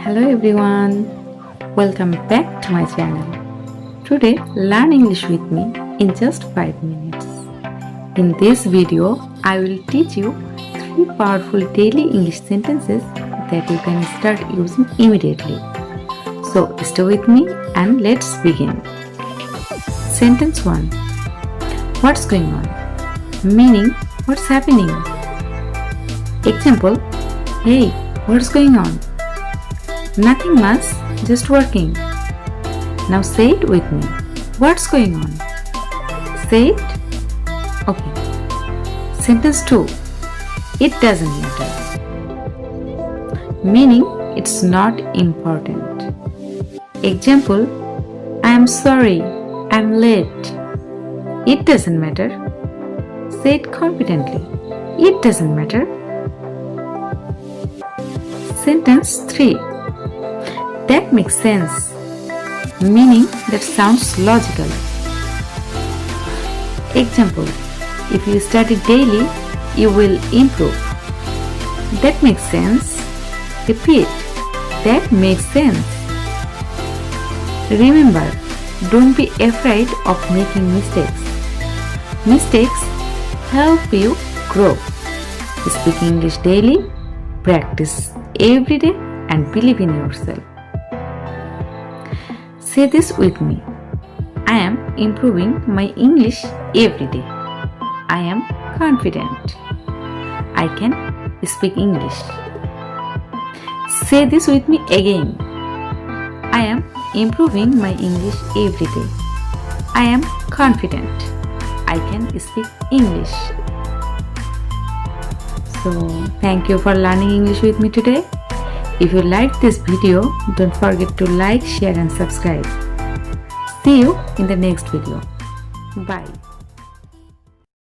Hello everyone, welcome back to my channel. Today learn English with me in just 5 minutes. In this video, I will teach you 3 powerful daily English sentences that you can start using immediately. So stay with me and let's begin. Sentence 1. What's going on? Meaning, what's happening? Example, hey, what's going on? Nothing much, just working. Now say it with me. What's going on? Say it. Okay. Sentence 2. It doesn't matter. Meaning it's not important. Example, I am sorry, I'm late. It doesn't matter. Say it confidently. It doesn't matter. Sentence 3. That makes sense, meaning that sounds logical. Example, if you study daily, you will improve. That makes sense. Repeat, that makes sense. Remember, don't be afraid of making mistakes. Mistakes help you grow. Speak English daily, practice every day, and believe in yourself. Say this with me. I am improving my English every day. I am confident. I can speak English. Say this with me again. I am improving my English every day. I am confident. I can speak English. So, thank you for learning English with me today. If you liked this video, don't forget to like, share and subscribe. See you in the next video. Bye.